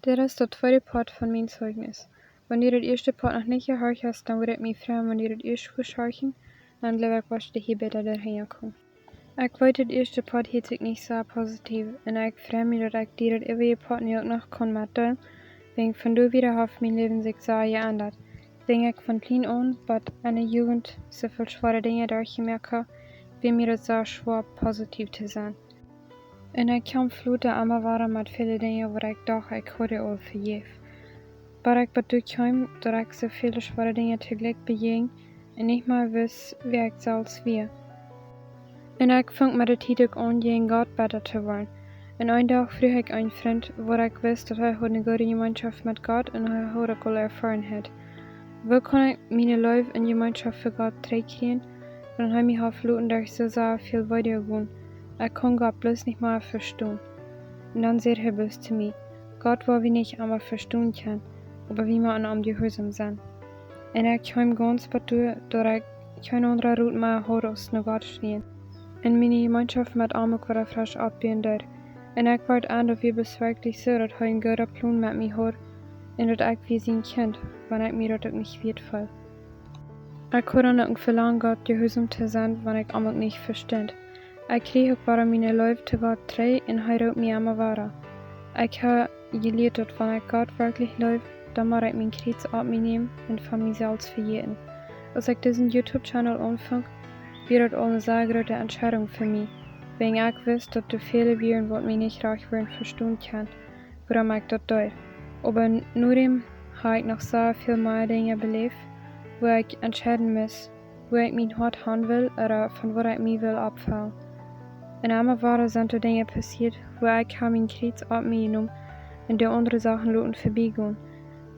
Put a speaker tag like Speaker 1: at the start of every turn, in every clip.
Speaker 1: Dit is de tweede part van mijn zeugnis. Wanneer het eerste part nog niet gehoord hast, dan word ik mij vragen wanneer het eerst goed zorgen, dan wil ik was de hierbij erheen komen. Ik weet het eerste part hield zich niet zo positief en ik vraag me dat ik die het eeuwige part nu ook nog kon mitteilen, wegen van du wieder heeft mijn leven zich zo geändert. Wegen ik van klein aan, wat in de jugend zoveel zware dingen doorgemerkt heb, wie mir het zo schwer positief te zijn. En ik kan vloeden allemaal waren met vele dingen waar ik dacht ik hoorde al vergeef. Maar ik bedoel kwam dat ik zoveel zware dingen tegelijk beging en niet meer wist wie ik zelfs wie. En ik vond met de tijd ook aan gegen God beter te worden. En een dag vroeg ik een vriend waar ik wist dat hij een goede gemeenschap met God en hij had ook al ervaren had. Hoe kon ik mijn leven in gemeenschap voor God terugkrijgen, dan hij mij had luten dat ik zo veel weiter gaan. Ik kon God bloß nicht mal verstehen. Und dann sagt er bloß zu mir, Gott will wir nicht einmal verstehen können, aber wir müssen am Gehorsam sein. Und ich kam ganz betur, dass ich keine andere Route mehr hatte, als nach Gott stehen. Und meine Gemeinschaft mit ihm war frisch abgehen dort. Und ich war an, dass wir wirklich so, dass er einen guten Plan mit mir hat, und dass ich wie sein Kind, wenn ich mir das auch nicht wird voll. Ich hatte dann auch verlangen, Gott gehorsam zu sein, wenn ich ihn nicht verstand. Ik kreeg ook waarom mijn leven te God trouw en hij roept mij aan mijn ware. Ik heb geleerd dat wanneer ik God wirklich leef, dan moet ik mijn kruis op mij nemen en van mezelf vergeten. Als ik deze YouTube-channel aanvang, wird das auch eine sehr große Entscheidung für mich, wegen ich wist dat er viele wären, wat mij niet graag willen verstehen kann, warum ich das tue. Aber nur habe ich noch so viel mehr Dinge beleefd, wo ich entscheiden muss, wo ich mein Hart haben will oder von wo ich mich will abfallen. En einmal waren sind Dinge passiert, wo ich mein Kreuz auf mich genommen und die anderen Sachen lassen vorbeigehen.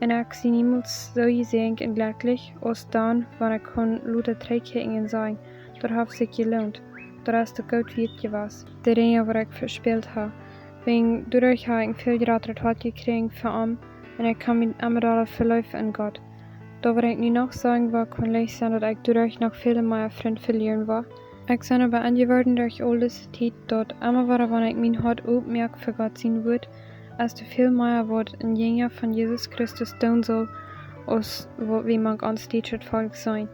Speaker 1: Und ich sie niemals so gesehen und glücklich, als dann, wenn ich kann Leute trägkicken und sagen, das hat sich gelohnt, das ist der Gott wert gewesen, die Dinge, die ich verspielt habe. Wegen dadurch habe ich viel gratis Tat gekriegt für ihn und ich kann mich immer verlaufen in Gott. Da will ich nicht noch sagen, was kann leicht sein, dass ich dadurch noch viele mehr Freunde verlieren war. Ik ben aber angeworden durch all diese Zeit, dat immer wieder, wenn ich mein Hart aufmerke für Gott sein wird, als du viel mehr wird ein Jünger von Jesus Christus tun soll, als wie man ans deutsche Volk sein.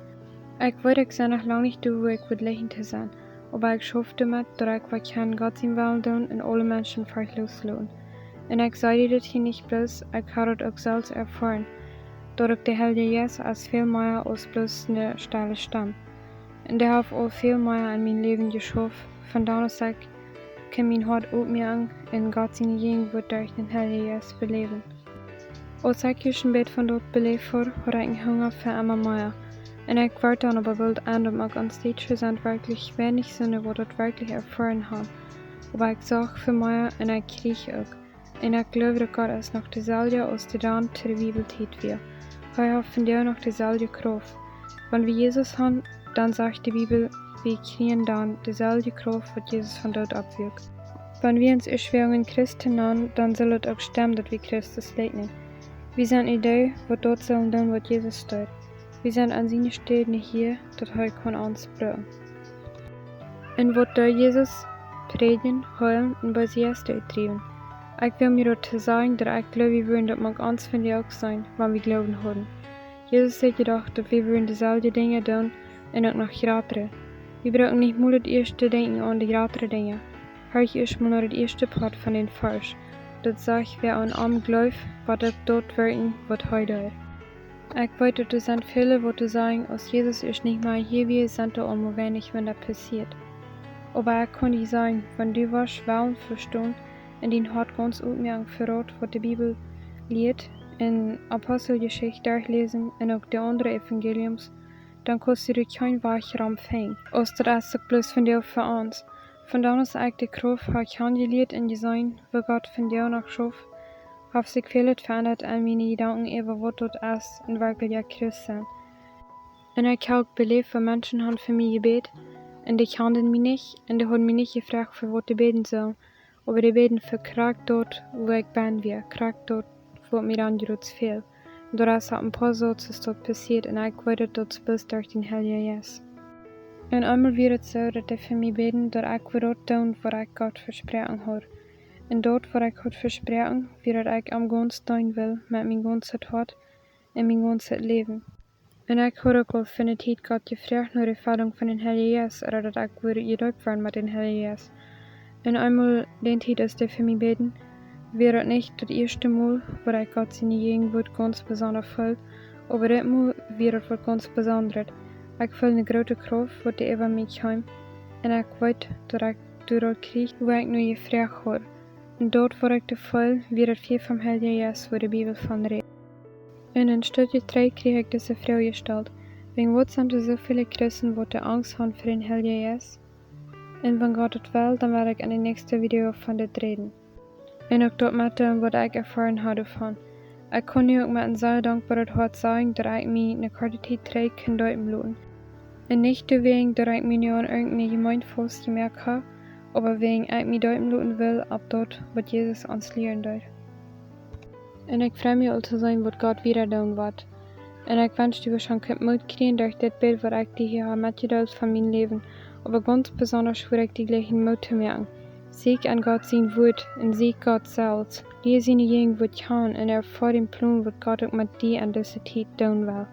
Speaker 1: Ich weiß, ich sei noch lange nicht da, wo ich würde lächeln zu sein, aber ich schaffe damit, dass ich was kann Gott sein Willen tun und alle Menschen vielleicht loslassen. Und ich sage dir das hier nicht bloß, ich habe das auch selbst erfahren, dass ich die Heilige Jesus als viel mehr als bloß eine steile Stamm. Und der hat auch viel mehr in mein Leben geschafft. Von da aus kann mein Hart aufmerken und Gott seine Gegenwart durch den Heiligen Geist beleben. Als ich schon Bett von dort belebt habe, hatte ich einen Hunger für immer mehr. Und ich war dann aber bald an, dass ich ans Deutsche sind wirklich wenig Sinne, wo das wirklich erfahren habe. Aber ich sage für mehr und ich kriege auch. Und ich glaube, dass Gott ist noch derselbe, als der dann zu der Bibel tät wir. Er hat von dir noch derselbe Kraft. Wenn wir Jesus haben, dann sagt die Bibel, wir kriegen dann dieselbe Kraft, was Jesus von dort abwirkt. Wenn wir uns Erschwerungen Christen nennen, dann soll es auch stimmen, dass wir Christus leugnen. Wir sind nicht die, die dort sollen tun, was Jesus tut. Wir sind an seiner Stelle nicht hier, dass er uns brauchen. Und was tut Jesus? Predigen, heilen und bei sich erst treiben. Ich will mir dort sagen, dass ich glaube, wir würden, dass man uns von dir auch sein, wenn wir Glauben haben. Jesus sagt jedoch, dass wir würden dieselbe Dinge tun, en ook nog grotere. We brauchen nicht mal das erste Denken an die grotere Dinge. Hör ich erst mal nur das erste Part von den Vers. Das sagt, wer an am glaubt, wird auch dort wirken, was heute ist. Ich weiß, dass es sind viele, die sagen, als Jesus ist nicht mehr hier, wie es sind auch immer wenig, wenn das passiert. Aber ich kann dir sagen, wenn du was wollen verstehen, und dein Hart ganz aufmerksam verrat, was die Bibel lehrt, in Apostelgeschichte durchlesen und auch die anderen Evangeliums, dann kostet du kein weicher empfangen. Als das ist bloß von dir für uns. Von dann ist ich die Kraft, habe ich angelehrt und gesehen, wo Gott von dir noch schuf, habe sich vieles verändert an meine Gedanken über was dort ist und wirklich ja Christ sind. Und ich habe auch belebt, wo Menschen haben für mich gebet, und die kannten mich nicht, und die haben mich nicht gefragt, für was die beten sollen, aber die beten für Kraft dort, wo ich bin, Kraft dort, wo mir dann jetzt fehlt. Da ist ein paar Sachen dort passiert und ich weiß, dass das bloß durch den Heiligen Geist. Und einmal wird es so, dass die für mich beten, dass ich dort tun, was ich Gott versprochen habe. En dort waar ik had verspreken, wie dat ik am gans doen wil, met mijn ganse hart en mijn ganse leven. En ik had ook al van de tijd gehad gevraagd naar de ervaring van een Heilige oder dat ik weer gedoopt werd met een Heilige. En einmal den tijd is der für mich beten, wäre das nicht das erste Mal, wo ich Gott seine Gegenwart ganz besonders voll, aber das Mal wäre das was ganz Besonderes. Ich fühle eine große Kraft, die über mich heim, und ich weiß, dass ich durch das kriege, wo ich nur gefragt habe. Und dort, wo ich das voll, wäre das viel vom Heiligen Geist, wo die Bibel von redet. In een stukje 3 kreeg ik deze vraag gesteld. Wegen wat zijn er so viele Christen, die Angst haben vor den Heiligen Geist? En wenn Gott het will, dann werde ich in der nächsten Video von dit reden. En ook dat met wat ik ervaren had davon. Ik kon nu ook met een zeer dankbaar hart sagen, dass ich mich eine korte Zeit 3 kan deuten lassen. En nicht wegen, dass ich mich nu an irgendeine Gemeinde festgemerkt habe, aber wegen ich mich deuten lassen will, ab dort, was Jesus uns lehren doet. En ik freue mich, zu sehen, was Gott wieder tun wird. En ik wens du schon könnt Mut kriegen durch das Bild, was ich dir hier habe mitgeteilt von meinem Leben. Aber ganz besonders für ich die gleichen Mut zu merken. Sieg an Gott sein Wort und sieg Gott selbst. Lese seine Gegenwart an und erfahre den Plan, was Gott auch mit dir an dieser Zeit tun will.